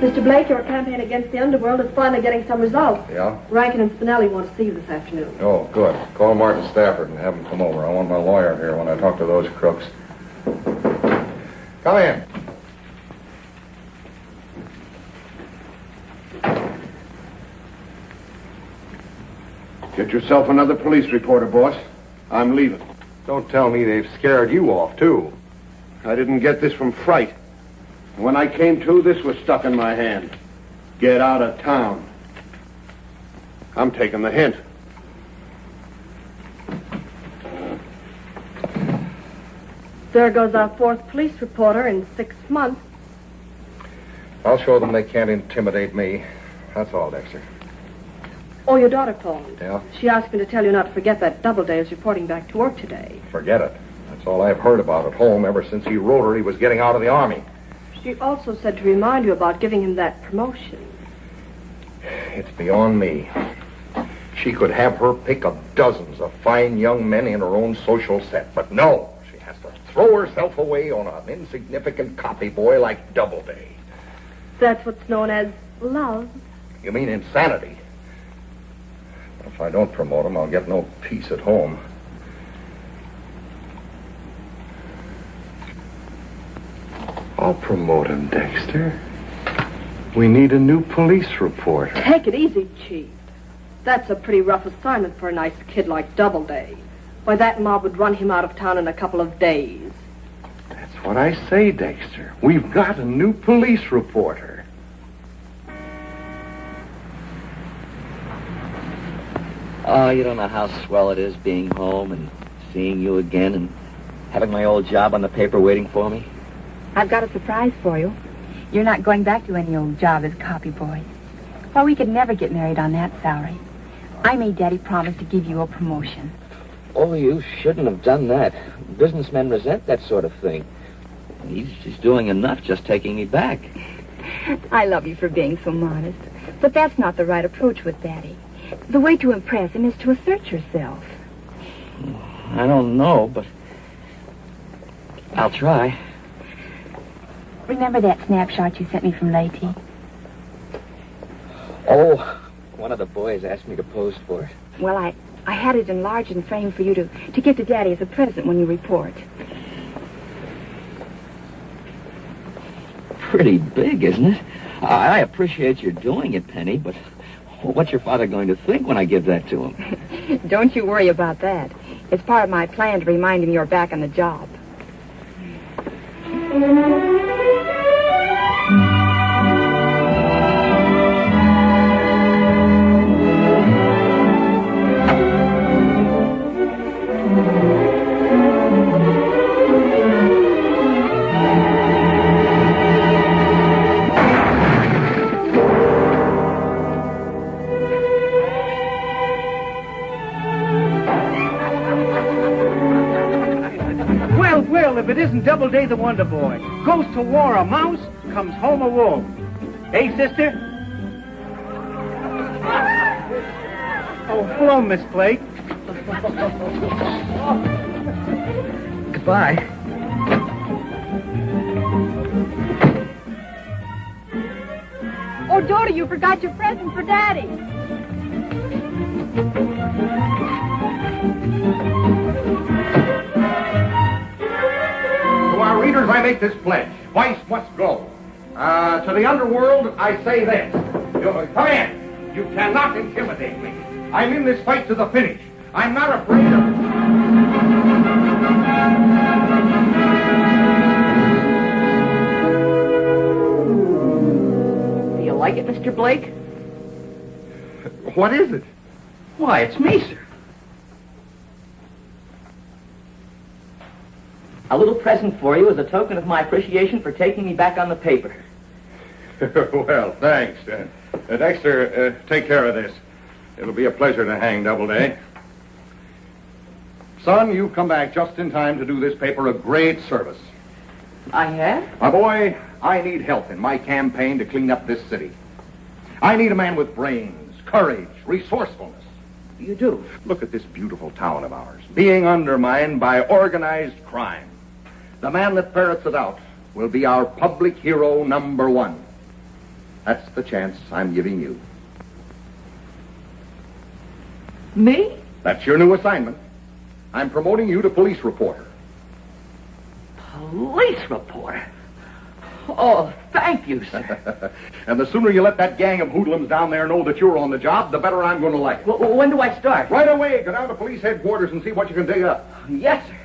Mr. Blake, your campaign against the underworld is finally getting some results. Yeah? Rankin and Spinelli want to see you this afternoon. Oh, good. Call Martin Stafford and have him come over. I want my lawyer here when I talk to those crooks. Come in. Get yourself another police reporter, boss. I'm leaving. Don't tell me they've scared you off, too. I didn't get this from fright. When I came to, this was stuck in my hand. Get out of town. I'm taking the hint. There goes our fourth police reporter in 6 months. I'll show them they can't intimidate me. That's all, Dexter. Oh, your daughter phoned. Yeah? She asked me to tell you not to forget that Doubleday is reporting back to work today. Forget it. That's all I've heard about at home ever since he wrote her he was getting out of the Army. She also said to remind you about giving him that promotion. It's beyond me. She could have her pick of dozens of fine young men in her own social set. But no, she has to throw herself away on an insignificant copy boy like Doubleday. That's what's known as love. You mean insanity? If I don't promote him, I'll get no peace at home. I'll promote him, Dexter. We need a new police reporter. Take it easy, Chief. That's a pretty rough assignment for a nice kid like Doubleday. Why, that mob would run him out of town in a couple of days. That's what I say, Dexter. We've got a new police reporter. Oh, you don't know how swell it is being home and seeing you again and having my old job on the paper waiting for me. I've got a surprise for you. You're not going back to any old job as copy boy. Well, we could never get married on that salary. I made Daddy promise to give you a promotion. Oh, you shouldn't have done that. Businessmen resent that sort of thing. He's doing enough just taking me back. I love you for being so modest. But that's not the right approach with Daddy. The way to impress him is to assert yourself. I don't know, but I'll try. Remember that snapshot you sent me from Lady? Oh, one of the boys asked me to pose for it. Well, I had it enlarged and framed for you to give to Daddy as a present when you report. Pretty big, isn't it? I appreciate your doing it, Penny, but what's your father going to think when I give that to him? Don't you worry about that. It's part of my plan to remind him you're back on the job. If it isn't Doubleday the Wonder Boy. Goes to war a mouse, comes home a wolf. Hey, sister? Oh, hello, Miss Blake. Goodbye. Oh, Dodie, you forgot your present for Daddy. To our readers, I make this pledge. Vice must go. To the underworld, I say this. Come in. You cannot intimidate me. I'm in this fight to the finish. I'm not afraid of... Do you like it, Mr. Blake? What is it? Why, it's me, sir. A little present for you as a token of my appreciation for taking me back on the paper. Well, thanks. Dexter, take care of this. It'll be a pleasure to hang Doubleday. Son, you've come back just in time to do this paper a great service. I have? My boy, I need help in my campaign to clean up this city. I need a man with brains, courage, resourcefulness. You do? Look at this beautiful town of ours, being undermined by organized crime. The man that ferrets it out will be our public hero #1. That's the chance I'm giving you. Me? That's your new assignment. I'm promoting you to police reporter. Police reporter? Oh, thank you, sir. And the sooner you let that gang of hoodlums down there know that you're on the job, the better I'm going to like it. When do I start? Right away. Go down to police headquarters and see what you can dig up. Yes, sir.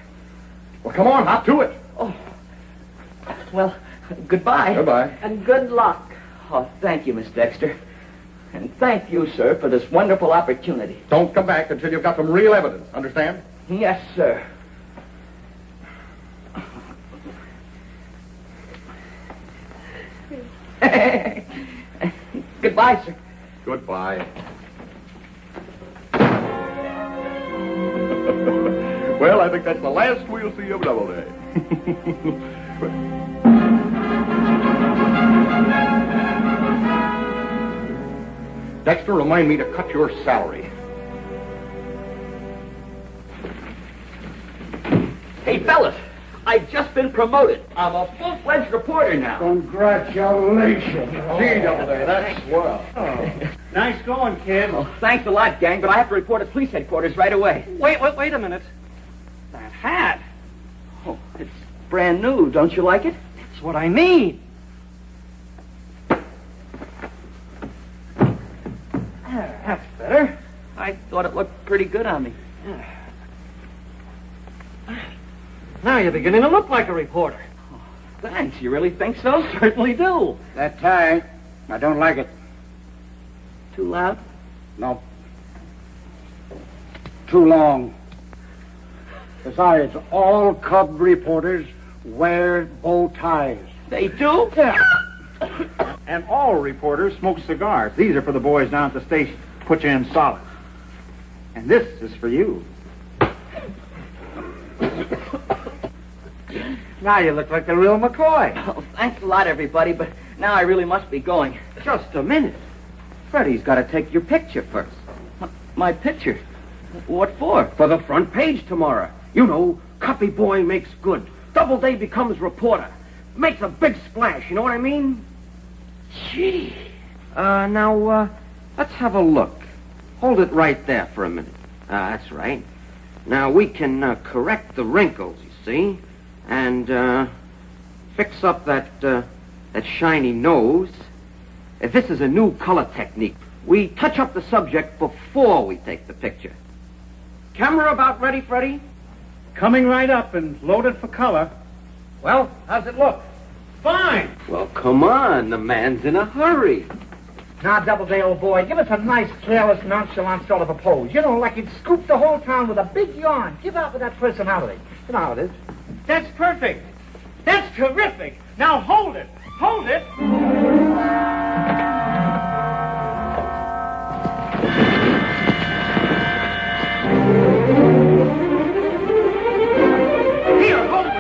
Well, come on, hop to it. Oh. Well, goodbye. Goodbye. And good luck. Oh, thank you, Miss Dexter. And thank you, sir, for this wonderful opportunity. Don't come back until you've got some real evidence. Understand? Yes, sir. Goodbye, sir. Goodbye. Well, I think that's the last we'll see of Doubleday. Dexter, remind me to cut your salary. Hey, fellas, I've just been promoted. I'm a full-fledged reporter now. Congratulations. Gee, Doubleday, that's swell. Nice going, kid. Oh, thanks a lot, gang, but I have to report at police headquarters right away. Wait a minute. That hat. Oh, it's brand new. Don't you like it? That's what I mean. That's better. I thought it looked pretty good on me. Now you're beginning to look like a reporter. Thanks. You really think so? Certainly do. That tie, I don't like it. Too loud? No. Too long. Besides, all cub reporters wear bow ties. They do? And all reporters smoke cigars. These are for the boys down at the station. Put you in solid. And this is for you. Now you look like the real McCoy. Oh, thanks a lot, everybody, but now I really must be going. Just a minute. Freddie's got to take your picture first. My picture? What for? For the front page tomorrow. You know, copy boy makes good. Doubleday becomes reporter. Makes a big splash, you know what I mean? Gee. Now, let's have a look. Hold it right there for a minute. That's right. Now, we can correct the wrinkles, you see, and fix up that shiny nose. This is a new color technique. We touch up the subject before we take the picture. Camera about ready, Freddie? Coming right up and loaded for color. Well, how's it look? Fine. Well, come on. The man's in a hurry. Now, Doubleday, old boy, give us a nice, careless, nonchalant sort of a pose. You know, like you'd scoop the whole town with a big yawn. Give out with that personality. You know how it is. That's perfect. That's terrific. Now, hold it. Hold it. Here, hold it.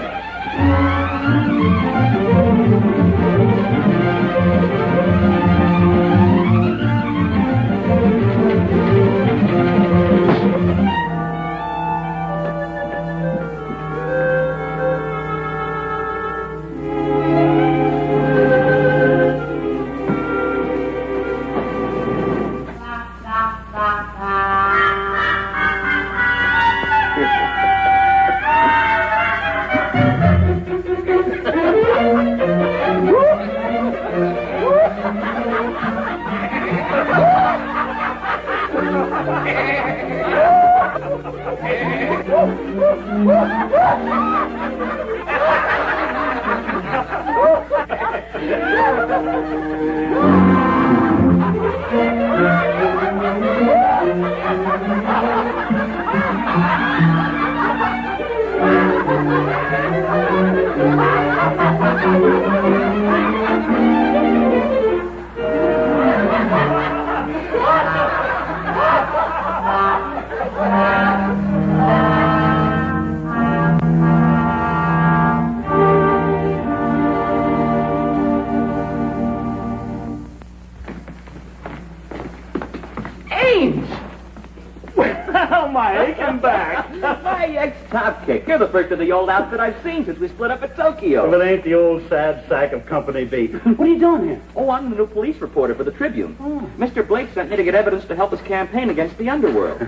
Well, my aching back. Hey, ex-top kick. You're the first of the old outfit I've seen since we split up at Tokyo. If it ain't the old sad sack of Company B. What are you doing here? Oh, I'm the new police reporter for the Tribune. Mr. Blake sent me to get evidence to help his campaign against the underworld.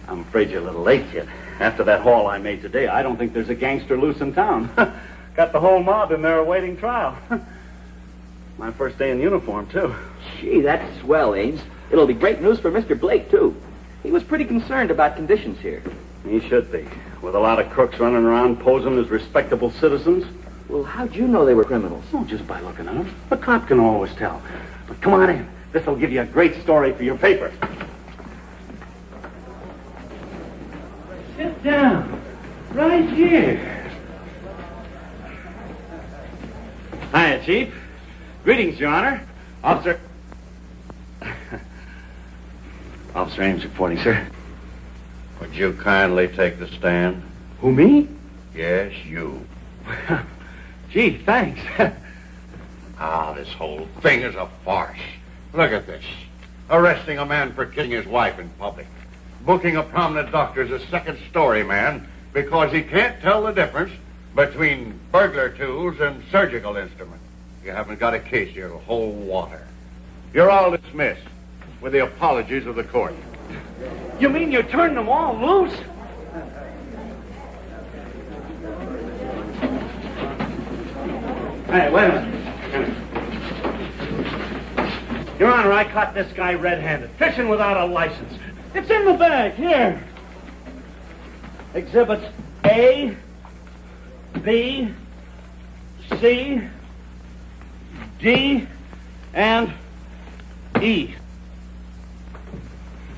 I'm afraid you're a little late, kid. After that haul I made today, I don't think there's a gangster loose in town. Got the whole mob in there awaiting trial. My first day in uniform, too. Gee, that's swell, Ames. It'll be great news for Mr. Blake, too. He was pretty concerned about conditions here. He should be. With a lot of crooks running around posing as respectable citizens. Well, how'd you know they were criminals? Oh, just by looking at them. A cop can always tell. But come on in. This'll give you a great story for your paper. Sit down. Right here. Hiya, Chief. Greetings, Your Honor. Officer... Officer Ames reporting, sir. Would you kindly take the stand? Who, me? Yes, you. Gee, thanks. This whole thing is a farce. Look at this. Arresting a man for killing his wife in public. Booking a prominent doctor as a second-story man because he can't tell the difference between burglar tools and surgical instruments. You haven't got a case here to hold water. You're all dismissed with the apologies of the court. You mean you turned them all loose? Hey, wait a minute. Your Honor, I caught this guy red-handed, fishing without a license. It's in the bag, here. Exhibits A, B, C, D, and E.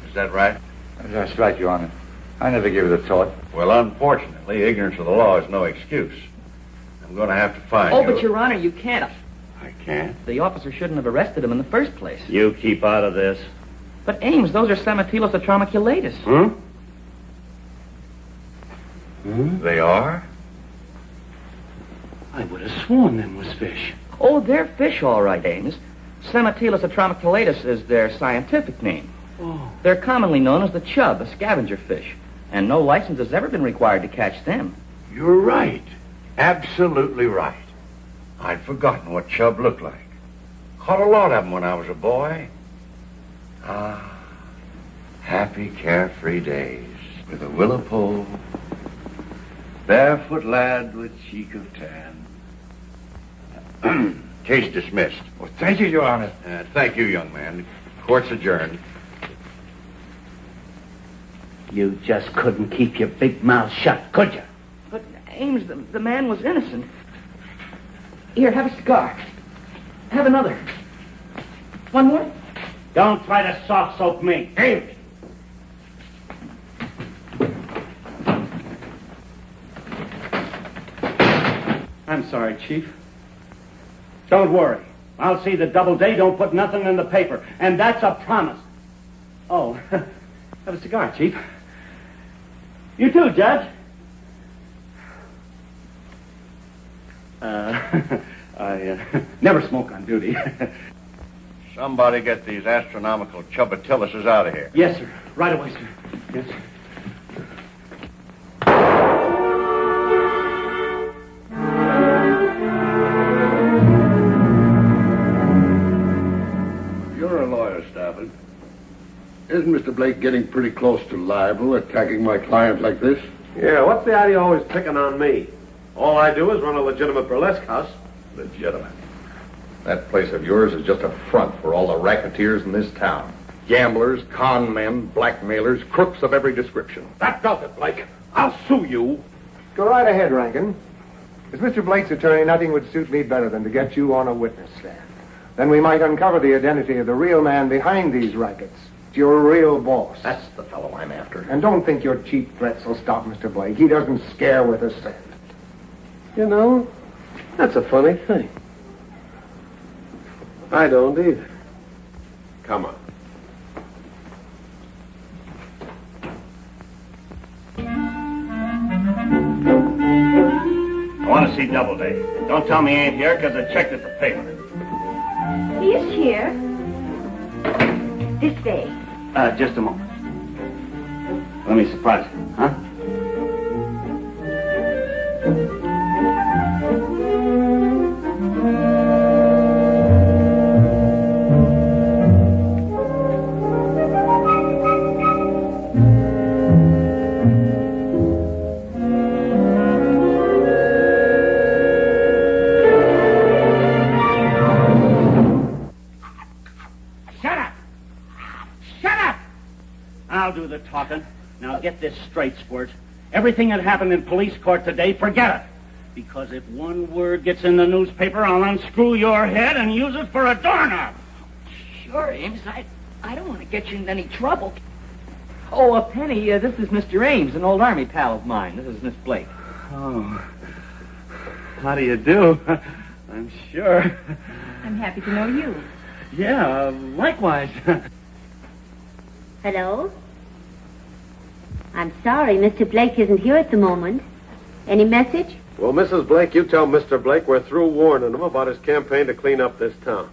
Is that right? That's right, Your Honor. I never gave it a thought. Well, unfortunately, ignorance of the law is no excuse. I'm going to have to find you. Oh, but Your Honor, you can't. I can't? The officer shouldn't have arrested him in the first place. You keep out of this. But Ames, those are Samatilos atromiculatus. Huh? They are? I would have sworn them was fish. Oh, they're fish, all right, Ames. Samatilos atromiculatus is their scientific name. Oh. They're commonly known as the chub, a scavenger fish, and no license has ever been required to catch them. You're right. Absolutely right. I'd forgotten what chub looked like. Caught a lot of them when I was a boy. Happy, carefree days with a willow pole, barefoot lad with cheek of tan. Case dismissed. Well, thank you, Your Honor. Thank you, young man. Court's adjourned. You just couldn't keep your big mouth shut, could you? But, Ames, the man was innocent. Here, have a cigar. Have another. One more? Don't try to soft soap me. Ames! I'm sorry, Chief. Don't worry. I'll see that Doubleday don't put nothing in the paper, and that's a promise. Oh, have a cigar, Chief. You too, Judge. I never smoke on duty. Somebody get these astronomical chubatiluses out of here. Yes, sir. Right away, sir. Yes, sir. You're a lawyer, Stafford. Isn't Mr. Blake getting pretty close to libel, attacking my client like this? Yeah, what's the idea always picking on me? All I do is run a legitimate burlesque house. Legitimate. That place of yours is just a front for all the racketeers in this town. Gamblers, con men, blackmailers, crooks of every description. That does it, Blake. I'll sue you. Go right ahead, Rankin. As Mr. Blake's attorney, nothing would suit me better than to get you on a witness stand. Then we might uncover the identity of the real man behind these rackets. It's your real boss. That's the fellow I'm after. And don't think your cheap threats will stop Mr. Blake. He doesn't scare with a cent. You know, that's a funny thing. I don't either. Come on. I want to see Doubleday. Don't tell me he ain't here, because I checked at the paper. He is here. This way. Just a moment. Let me surprise you, huh? talking. Now get this straight, Squirt. Everything that happened in police court today, forget it. Because if one word gets in the newspaper, I'll unscrew your head and use it for a doorknob. Sure, Ames. I don't want to get you in any trouble. Oh, Penny, this is Mr. Ames, an old Army pal of mine. This is Miss Blake. Oh. How do you do? I'm sure. I'm happy to know you. Yeah, likewise. Hello? I'm sorry, Mr. Blake isn't here at the moment. Any message? Well, Mrs. Blake, you tell Mr. Blake we're through warning him about his campaign to clean up this town.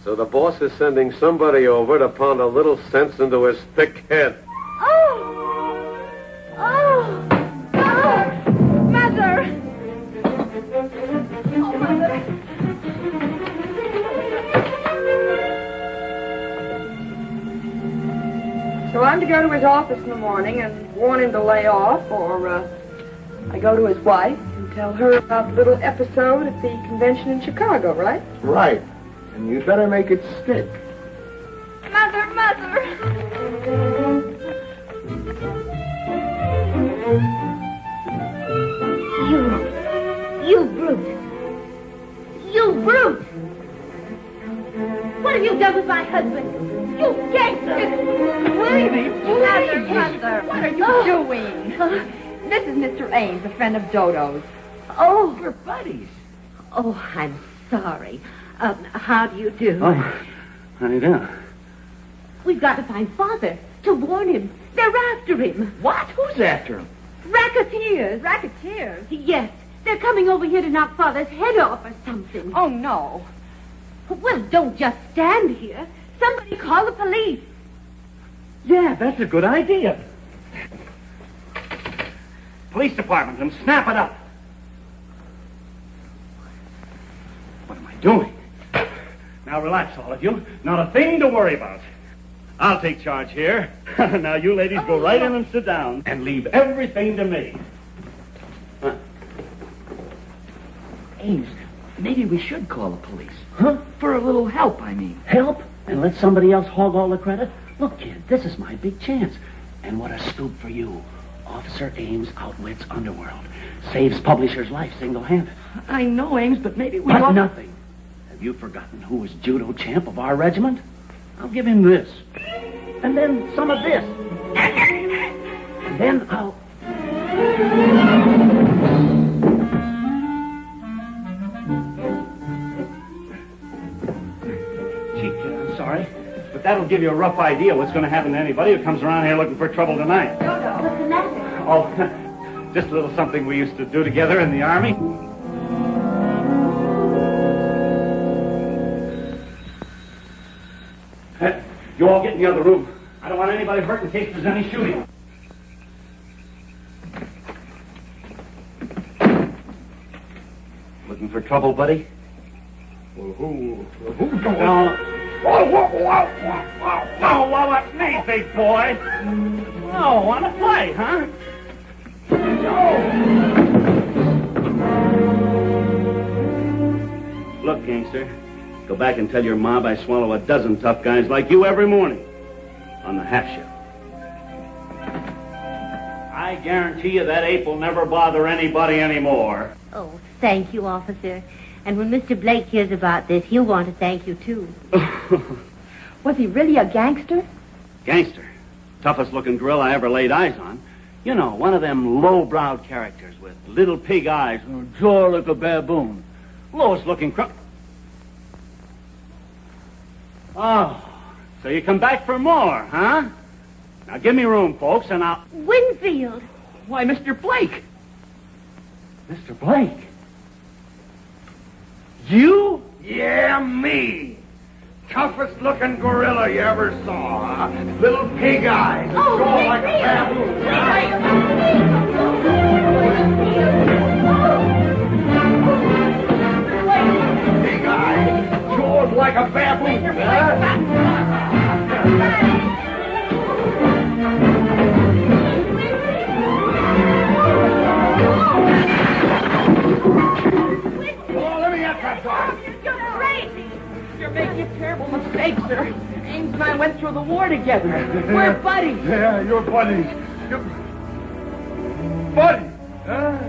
So the boss is sending somebody over to pound a little sense into his thick head. Oh! Oh! Oh! Mother! Oh, Mother! So I'm to go to his office in the morning and warn him to lay off, or I go to his wife and tell her about the little episode at the convention in Chicago, right? Right. And you'd better make it stick. Mother, Mother! You brute! You brute! What have you done with my husband? You gangster! Mother, what are you doing? This is Mr. Ames, a friend of Dodo's. Oh, We're buddies. oh, I'm sorry. How do you do? Oh, how do you do? We've got to find Father to warn him. They're after him. What? Who's after him? Racketeers. Racketeers? Yes, they're coming over here to knock Father's head off or something. Oh, no. Well, don't just stand here. Somebody call the police. Yeah, that's a good idea. Police department, and snap it up. What am I doing? Now relax, all of you. Not a thing to worry about. I'll take charge here. Now you ladies go right in and sit down and leave everything to me. Huh? Ames, maybe we should call the police. Huh? For a little help, I mean. Help? And let somebody else hog all the credit? Look, kid, this is my big chance. And what a scoop for you. Officer Ames outwits Underworld. Saves Publisher's life single-handed. I know, Ames, but maybe we But ought... nothing. Have you forgotten who was judo champ of our regiment? I'll give him this. And then some of this. And then I'll... Chief, I'm sorry, but that'll give you a rough idea what's going to happen to anybody who comes around here looking for trouble tonight. What's the matter? Oh, just a little something we used to do together in the Army. You all get in the other room. I don't want anybody hurt in case there's any shooting. Looking for trouble, buddy? Well, who's No. No, well, it's me, big boy. Oh, want to play, huh? Look, gangster, go back and tell your mob I swallow a dozen tough guys like you every morning on the half shift. I guarantee you that ape will never bother anybody anymore. Oh, thank you, officer. And when Mr. Blake hears about this, he'll want to thank you, too. Was he really a gangster? Gangster. Toughest looking girl I ever laid eyes on. You know, one of them low-browed characters with little pig eyes and a jaw like a baboon. Lowest looking crook. Oh, so you come back for more, huh? Now give me room, folks, and I'll... Winfield! Why, Mr. Blake! Mr. Blake? You? Yeah, me. Toughest looking gorilla you ever saw. Huh? Little pig eyes. Oh, jaw like a baboon. Pig eyes. Jaws like a baboon. You're crazy! You're making a terrible mistake, sir. Ames and I went through the war together. We're buddies. Yeah, you're buddies. You're... Buddies, huh?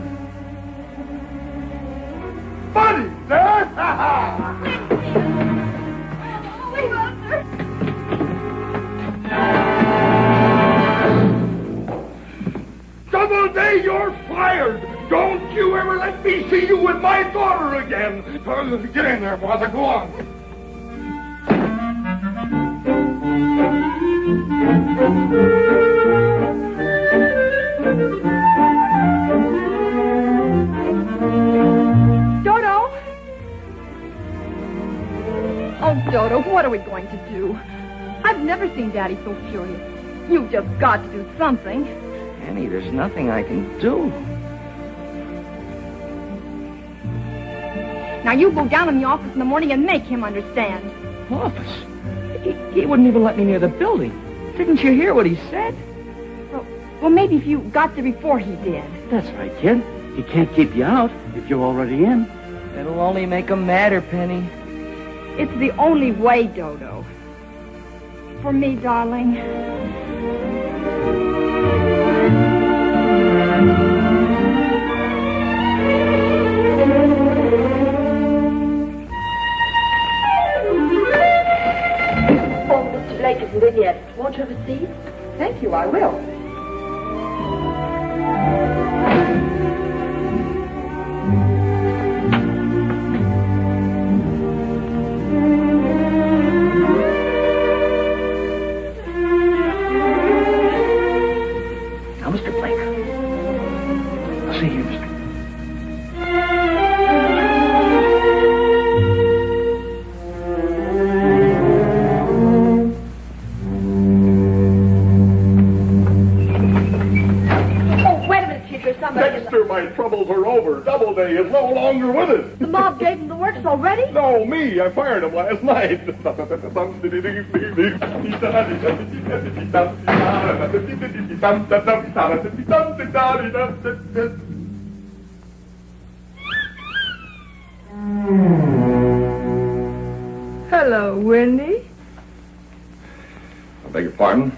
Buddies, huh? Doubleday, you're fired. Don't you ever let me see you with my daughter again. Get in there, Martha. Go on. Dodo? Oh, Dodo, what are we going to do? I've never seen Daddy so furious. You've just got to do something. Penny, there's nothing I can do. Now you go down in the office in the morning and make him understand. Office? He wouldn't even let me near the building. Didn't you hear what he said? Well, maybe if you got there before he did. That's right, kid. He can't keep you out if you're already in. It'll only make him madder, Penny. It's the only way, Dodo. For me, darling. Mr. Blake isn't in yet. Won't you have a seat? Thank you, I will. Now, Mr. Blake. I'll see you, Mr. Dexter, my troubles are over. Doubleday is no longer with us. The mob gave him the works already? No, me. I fired him last night. Hello, Wendy. I beg your pardon?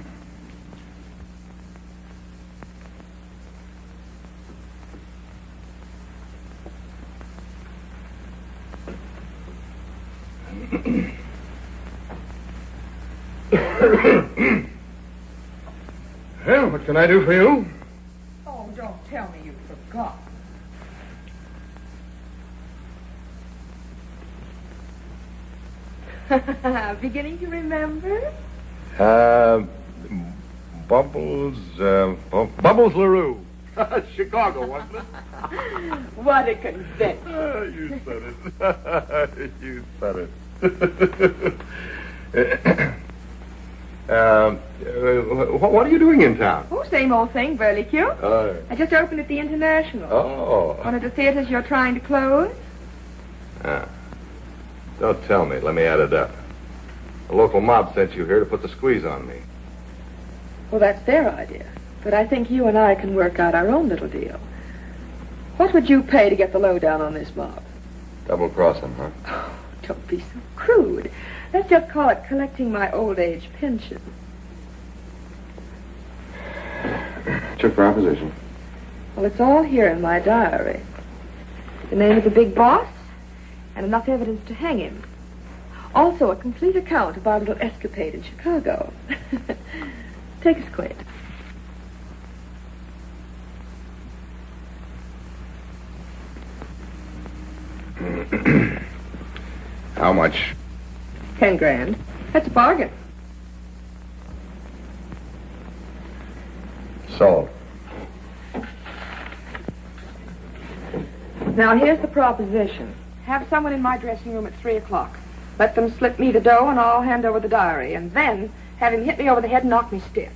Well, what can I do for you? Oh, don't tell me you forgot. Beginning to remember? Bubbles LaRue. Chicago, wasn't it? What a convention. You said it. You said it. What are you doing in town? Oh, same old thing, Burley Q. I just opened at the International. Oh. One of the theaters you're trying to close? Don't tell me. Let me add it up. The local mob sent you here to put the squeeze on me. Well, that's their idea. But I think you and I can work out our own little deal. What would you pay to get the lowdown on this mob? Double-cross him, huh? Oh, don't be so crude. Let's just call it collecting my old age pension. What's your proposition? Well, it's all here in my diary. The name of the big boss, and enough evidence to hang him. Also, a complete account of our little escapade in Chicago. Take a squint. How much? 10 grand. That's a bargain. Sold. Now, here's the proposition. Have someone in my dressing room at 3 o'clock. Let them slip me the dough, and I'll hand over the diary. And then have him hit me over the head and knock me stiff.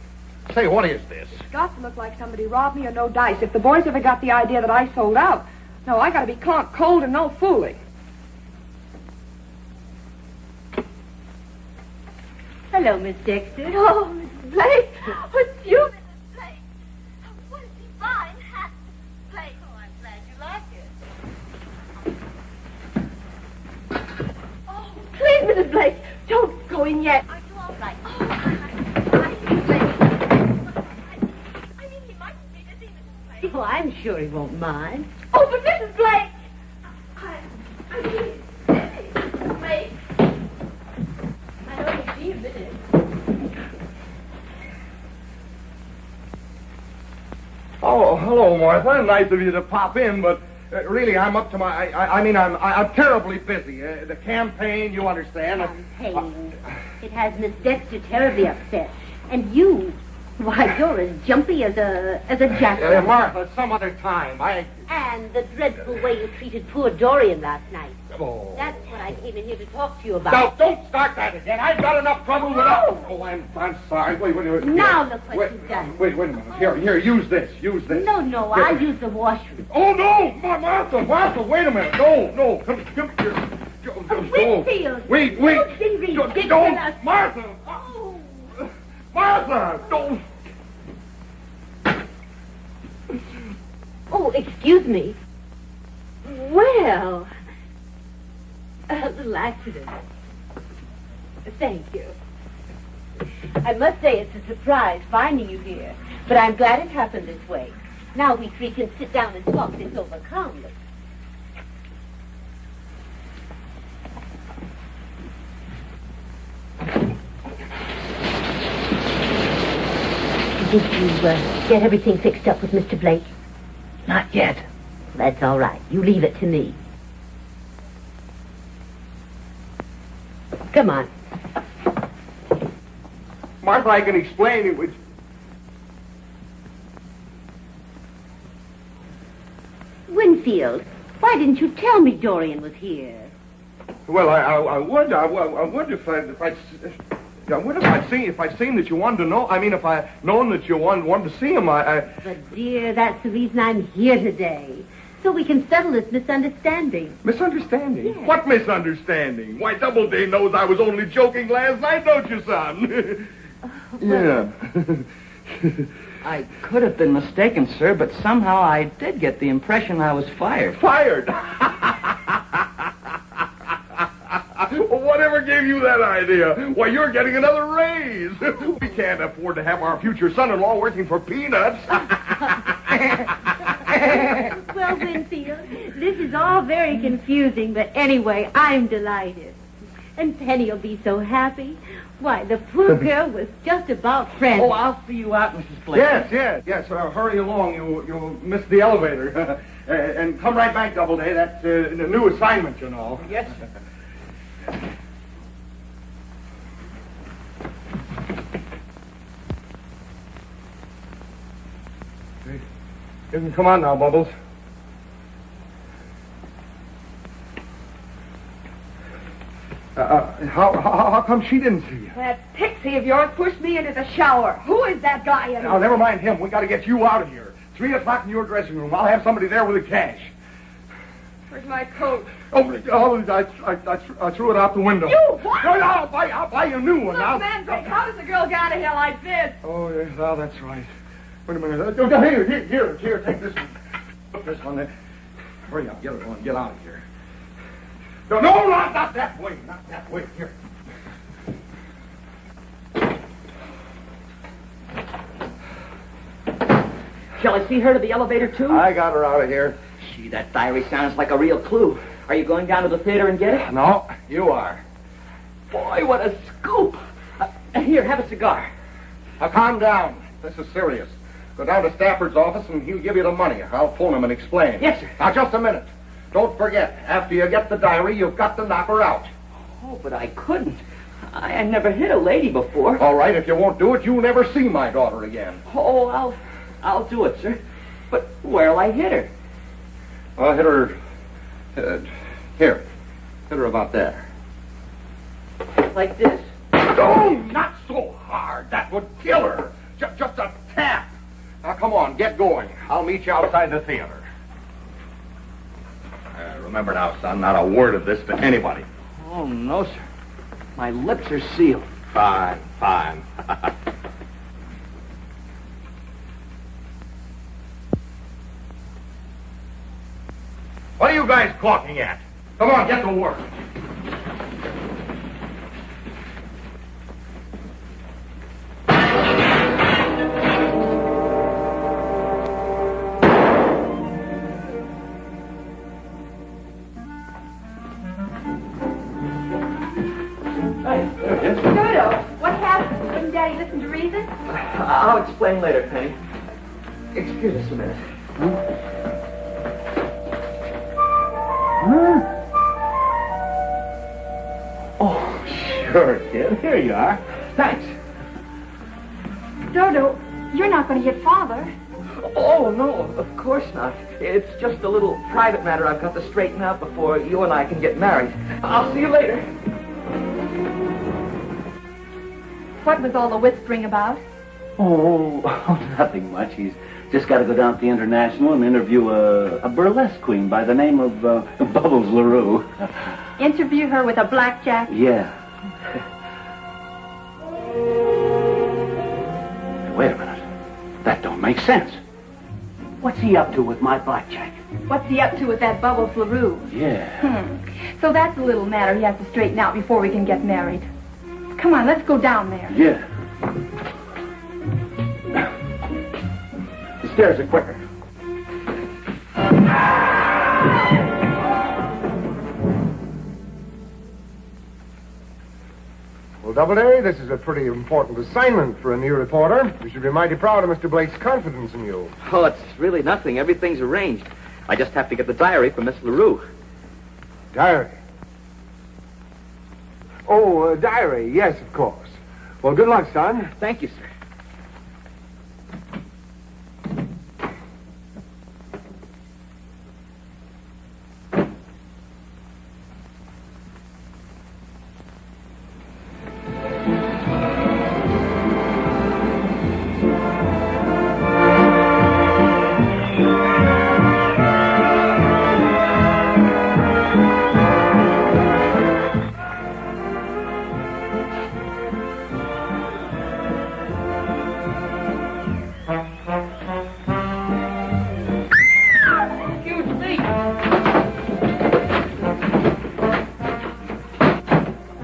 Say, what is this? It's got to look like somebody robbed me or no dice. If the boys ever got the idea that I sold out, no, I got to be cold and no fooling. Hello, Miss Dexter. Oh, Mrs. Blake. What's you, Mrs. Blake? What is he fine hat, Blake? Oh, I'm glad you like it. Oh, please, Mrs. Mrs. Blake, don't go in yet. Are you all right? Oh, I'm sure he won't mind. Oh, but Mrs. Blake! I mean, Blake. I know you'll be a minute. Oh, hello, Martha. Nice of you to pop in, but really, I'm up to my... I'm terribly busy. The campaign, you understand. Campaign. It has Miss Dexter terribly upset. And you... Why, you're as jumpy as a jackal. Martha, some other time. And the dreadful way you treated poor Dorian last night. Oh. That's what I came in here to talk to you about. Now, don't start that again. I've got enough trouble with that. Oh, I'm sorry. Wait. Now look what you've done. Wait a minute. Here, use this. No, I'll use the washroom. Oh, no! Martha, wait a minute. No. Come here. Winfield! Wait. Don't! Martha! Oh! Martha! Don't! Oh, excuse me. Well, a little accident. Thank you. I must say it's a surprise finding you here, but I'm glad it happened this way. Now we three can sit down and talk this over calmly. Did you get everything fixed up with Mr. Blake? Not yet. That's all right. You leave it to me. Come on. Martha, I can explain it was... Winfield, why didn't you tell me Dorian was here? Well, I would if I'd seen that you wanted to know. I mean, if I known that you wanted to see him, But dear, that's the reason I'm here today. So we can settle this misunderstanding. Misunderstanding? Yes. What misunderstanding? Why, Doubleday knows I was only joking last night, don't you, son? Yeah. I could have been mistaken, sir, but somehow I did get the impression I was fired. Fired? Whatever gave you that idea? Why, you're getting another raise. We can't afford to have our future son-in-law working for peanuts. Well, Winfield, this is all very confusing, but anyway, I'm delighted. And Penny will be so happy. Why, the poor girl was just about frantic. Oh, I'll see you out, Mrs. Blake. Yes. Hurry along. You'll miss the elevator. And come right back, Doubleday. That's a new assignment, you know. Yes. You can come on now, Bubbles. How come she didn't see you? That pixie of yours pushed me into the shower. Who is that guy? Now, never mind him. We got to get you out of here. 3 o'clock in your dressing room. I'll have somebody there with the cash. Where's my coat? I threw it out the window. You what? No, I'll buy you a new one now. Look, Mandrake, how does a girl get out of here like this? Oh, yeah, well, that's right. Wait a minute. Here, take this one. Put this one there. Hurry up, get it on. Get out of here. No, not that way. Not that way. Here. Shall I see her to the elevator, too? I got her out of here. Gee, that diary sounds like a real clue. Are you going down to the theater and get it? No, you are. Boy, what a scoop. Here, have a cigar. Now, calm down. This is serious. Go down to Stafford's office and he'll give you the money. I'll phone him and explain. Yes, sir. Now, just a minute. Don't forget, after you get the diary, you've got to knock her out. Oh, but I couldn't. I never hit a lady before. All right, if you won't do it, you'll never see my daughter again. Oh, I'll do it, sir. But where'll I hit her? I'll hit her... here. Hit her about there. Like this? No, not so hard. That would kill her. Just a tap. Now, come on, get going. I'll meet you outside the theater. Remember now, son, not a word of this to anybody. Oh, no, sir. My lips are sealed. Fine. What are you guys gawking at? Come on, get to work. Dodo, what happened? Wouldn't Daddy listen to reason? I'll explain later, Penny. Excuse us a minute. Oh, sure, kid. Here you are. Thanks. Dodo, you're not going to hit Father. Oh, no, of course not. It's just a little private matter I've got to straighten out before you and I can get married. I'll see you later. What was all the whispering about? Oh, nothing much. He's just got to go down to the International and interview a burlesque queen by the name of Bubbles LaRue. Interview her with a blackjack? Yeah. Wait a minute. That don't make sense. What's he up to with my blackjack? What's he up to with that Bubbles LaRue? Yeah. So that's a little matter he has to straighten out before we can get married. Come on, let's go down there. Yeah. The stairs are quicker. Well, Doubleday, this is a pretty important assignment for a new reporter. You should be mighty proud of Mr. Blake's confidence in you. Oh, it's really nothing. Everything's arranged. I just have to get the diary from Miss LaRue. Diary? Oh, diary, yes, of course. Well, good luck, son. Thank you, sir.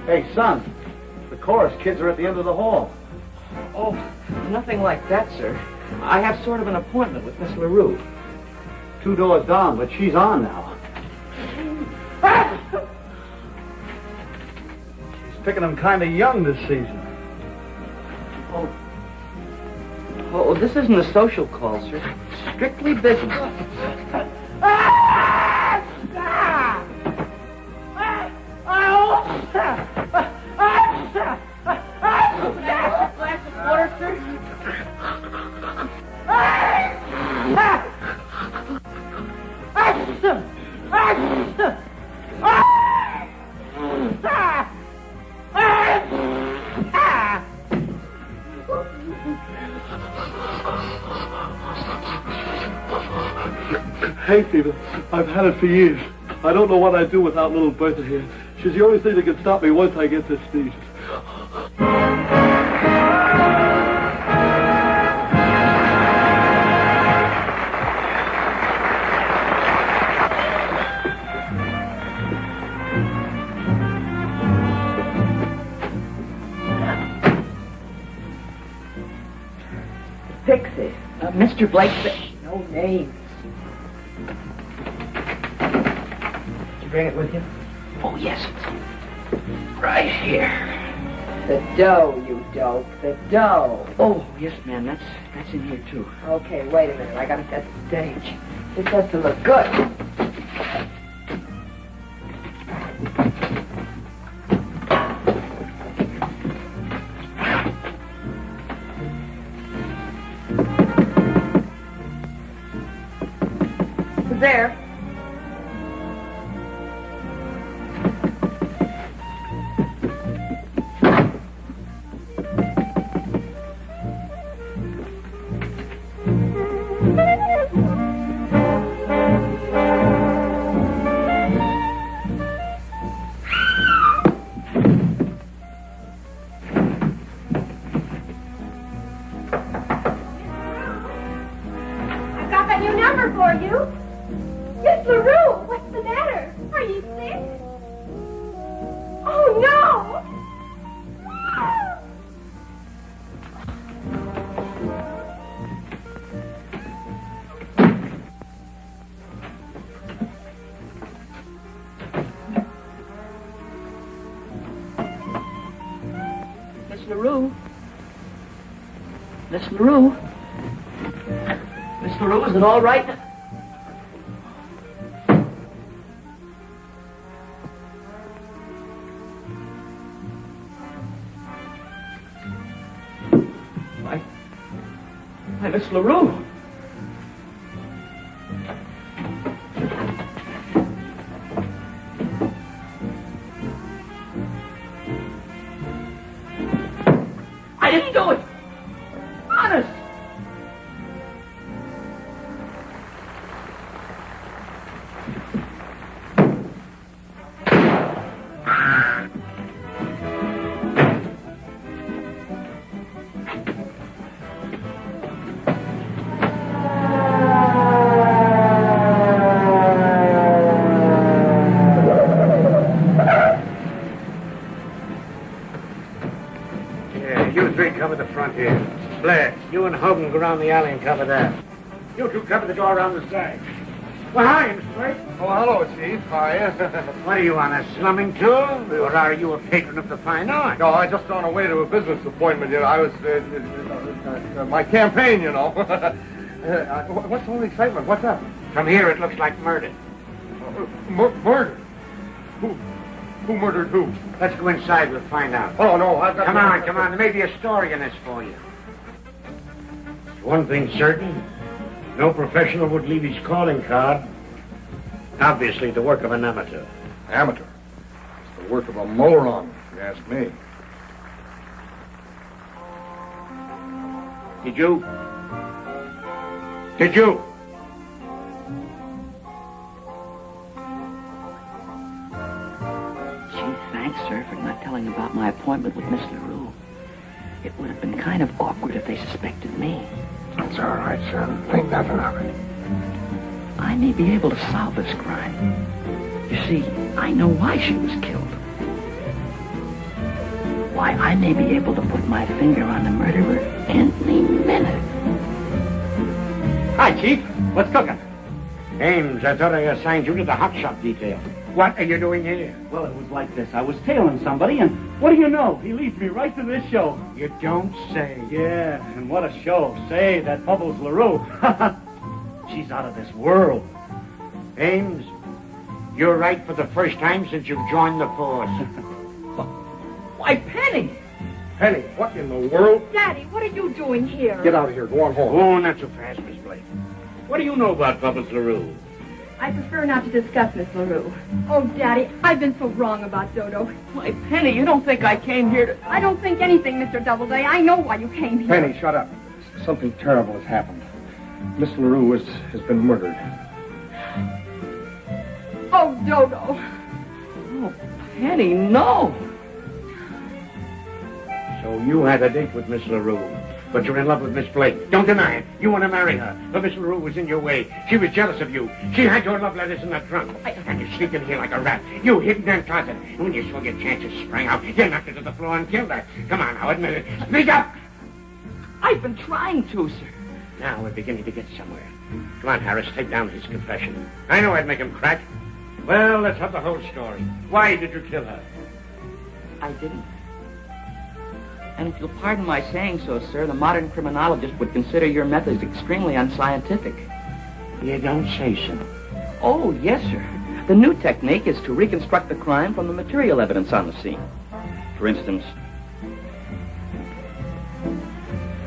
Hey, son. The chorus kids are at the end of the hall. Oh, nothing like that, sir. I have sort of an appointment with Miss LaRue. 2 doors down, but she's on now. She's picking them kind of young this season. Oh, this isn't a social call, sir. Strictly business. Glass of water, sir? Hay fever. I've had it for years. I don't know what I'd do without little Bertha here. She's the only thing that can stop me once I get this sneeze. Pixie. Mr. Blake. No names. Did you bring it with you? Oh, yes. Right here. The dough, you dope. The dough. Oh, yes, ma'am. That's in here, too. Okay, wait a minute. I gotta set the stage. This has to look good. There. I've got that new number for you. LaRue. Miss LaRue. Miss LaRue, is it all right? Why, Miss LaRue. I didn't do it. Honest. Cover the front here. Blair, you and Hogan go around the alley and cover that. You two cover the door around the side. Well, hi, Mr. Blake. Oh, hello, Chief. Hi. What are you, on a slumming tour? Or are you a patron of the fine art? No, I just on a way to a business appointment. You know, I was my campaign. You know. What's all the excitement? What's up? From here, it looks like murder. Murder? Who murdered who? Let's go inside. We'll find out. Oh no! I've got. Come on. There may be a story in this for you. One thing certain: no professional would leave his calling card. Obviously, the work of an amateur. Amateur? It's the work of a moron, if you ask me. Did you? Thanks, sir, for not telling about my appointment with Miss LaRue. It would have been kind of awkward if they suspected me. That's all right, son. Think nothing of it. I may be able to solve this crime. You see, I know why she was killed. Why, I may be able to put my finger on the murderer any minute. Hi, Chief. What's cooking? Ames, I thought I assigned you to the hot shop detail. What are you doing here? Well, it was like this. I was tailing somebody, and what do you know? He leads me right to this show. You don't say. Yeah, and what a show. Say, that Bubbles LaRue. She's out of this world. Ames, you're right for the first time since you've joined the force. Why, Penny! Penny, what in the world? Daddy, what are you doing here? Get out of here. Go on home. Oh, not so fast, Miss Blake. What do you know about Bubbles LaRue? I prefer not to discuss Miss LaRue. Oh, Daddy, I've been so wrong about Dodo. Why, Penny, you don't think I came here to... I don't think anything, Mr. Doubleday. I know why you came here. Penny, shut up. Something terrible has happened. Miss LaRue has been murdered. Oh, Dodo. Oh, Penny, no. So you had a date with Miss LaRue, but you're in love with Miss Blake. Don't deny it. You want to marry her, but Miss LaRue was in your way. She was jealous of you. She had your love letters in the trunk. And you sneaked in here like a rat. You hid in that closet. And when you saw your chances sprang out, you knocked her to the floor and killed her. Come on, now, admit it. Speak up! I've been trying to, sir. Now we're beginning to get somewhere. Come on, Harris, take down his confession. I know I'd make him crack. Well, let's have the whole story. Why did you kill her? I didn't. And if you'll pardon my saying so, sir, the modern criminologist would consider your methods extremely unscientific. You don't say so. Oh, yes, sir. The new technique is to reconstruct the crime from the material evidence on the scene. For instance,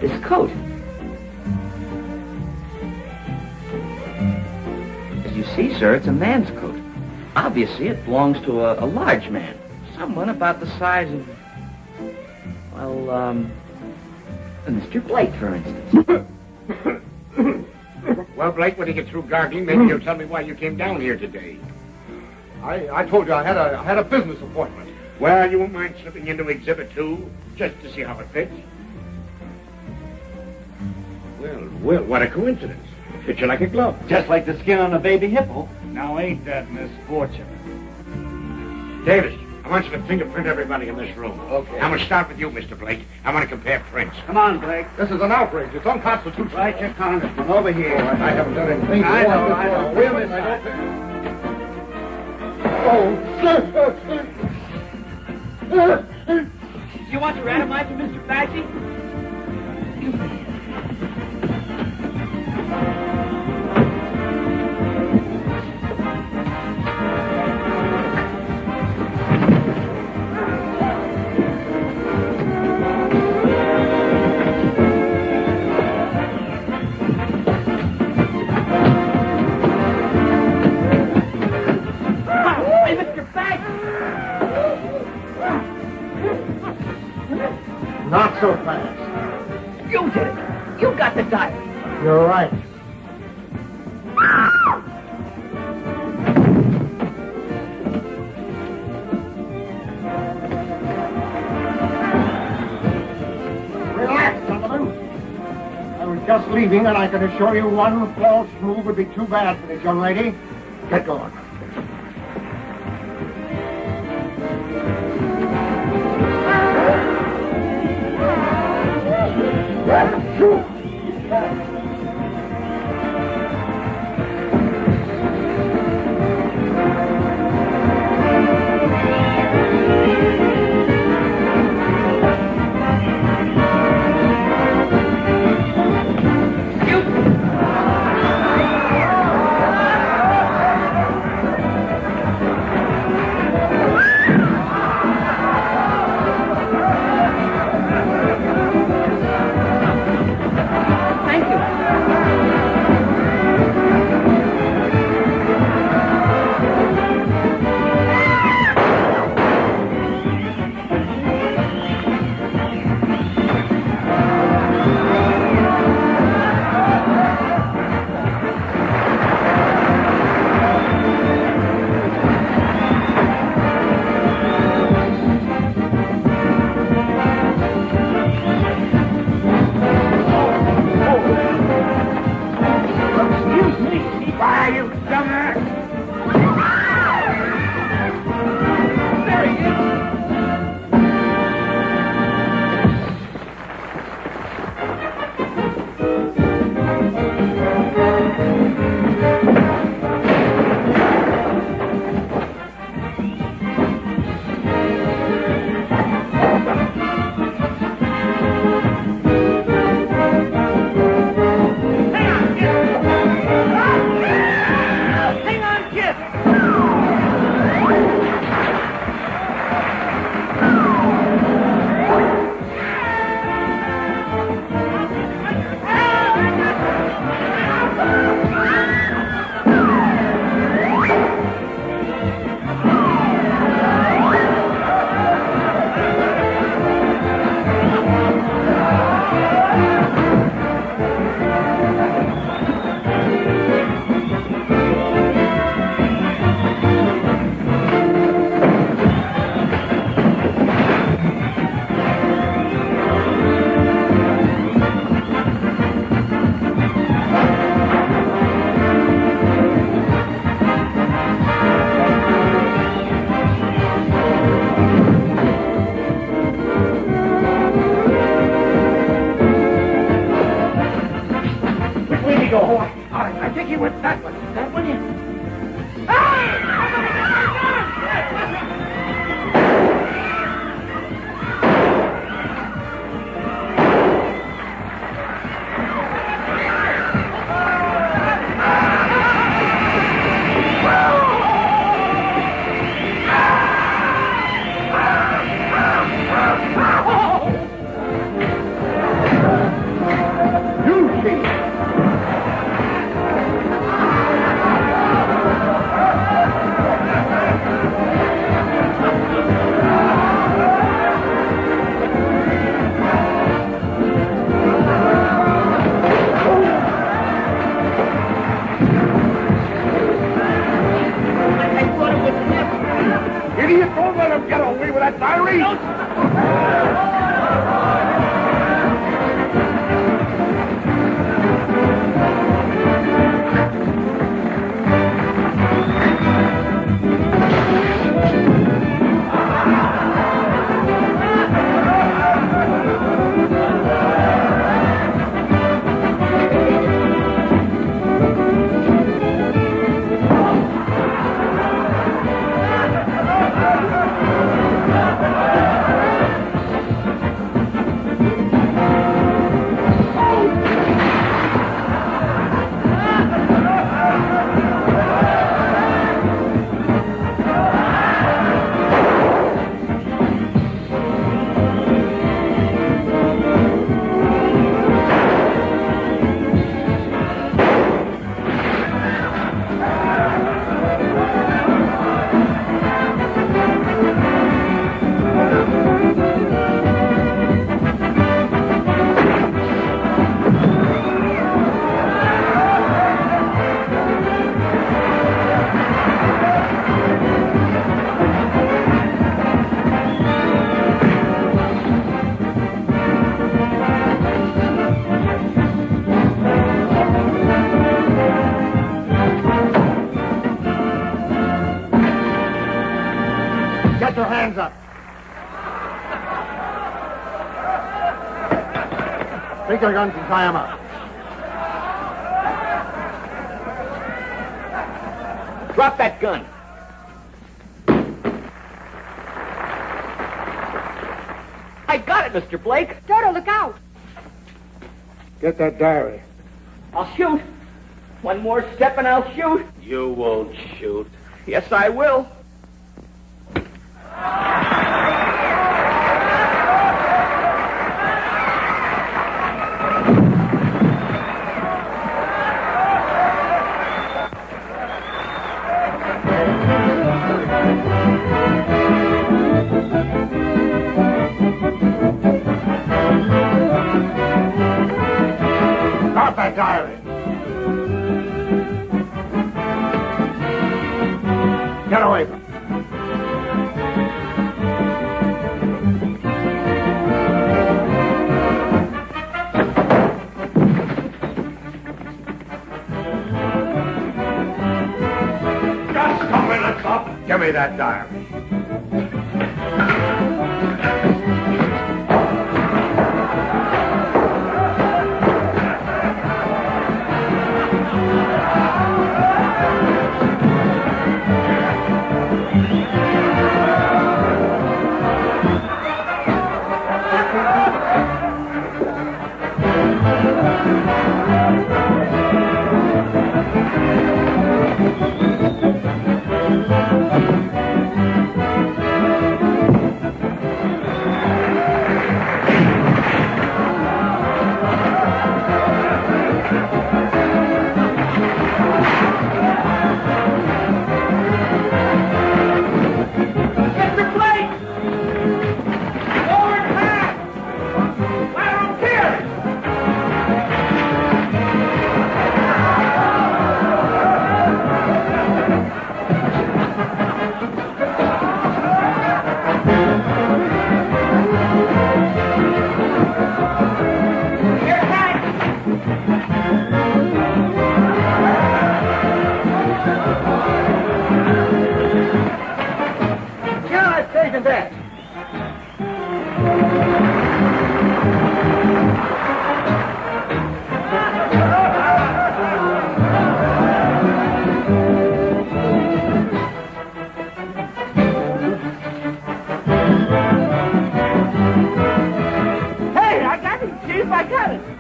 this coat. As you see, sir, it's a man's coat. Obviously, it belongs to a large man. Someone about the size of... Well, Mr. Blake, for instance. Well, Blake, when you get through gargling, maybe you'll tell me why you came down here today. I told you I had a business appointment. Well, you won't mind slipping into Exhibit 2, just to see how it fits? Well, what a coincidence. Fits you like a glove. Just like the skin on a baby hippo. Now, ain't that misfortunate? Davis, I want you to fingerprint everybody in this room. Okay. I'm going to start with you, Mr. Blake. I want to compare prints. Come on, Blake. This is an outrage. It's unconstitutional. Right, your congressman. Over here. Oh, I haven't done anything. I know. Wait a minute. I don't... Oh, sir. You You want your atomizer, Mr. Baggy? Not so fast. You did it. You got the diary. You're right. Relax, gentlemen. I was just leaving, and I can assure you one false move would be too bad for this young lady. Get going. Take their guns and tie them up. Drop that gun. I got it, Mr. Blake. Dodo, look out. Get that diary. I'll shoot. One more step and I'll shoot. You won't shoot. Yes, I will. Stop that diary. Get away from it. Just a minute, Cop. Give me that diary.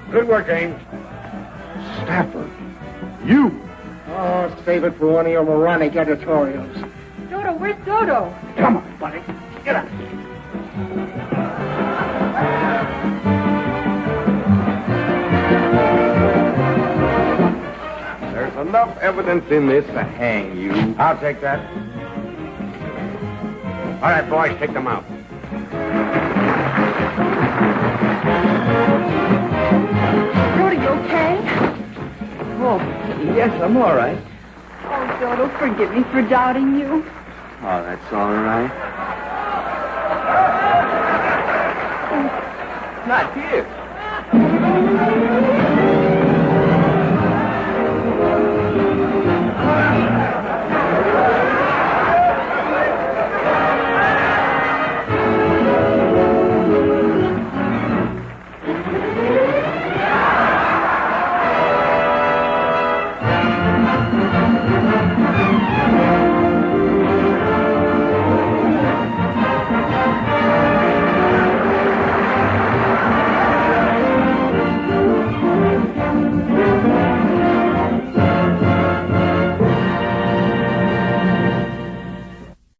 Good work, Ames. Stafford. You. Oh, save it for one of your moronic editorials. Dodo, where's Dodo? Come on, buddy. Get up. There's enough evidence in this to hang you. I'll take that. All right, boys, take them out. Dodo, you okay? Oh, yes, I'm all right. Oh, Dodo, forgive me for doubting you. Oh, that's all right. Not here.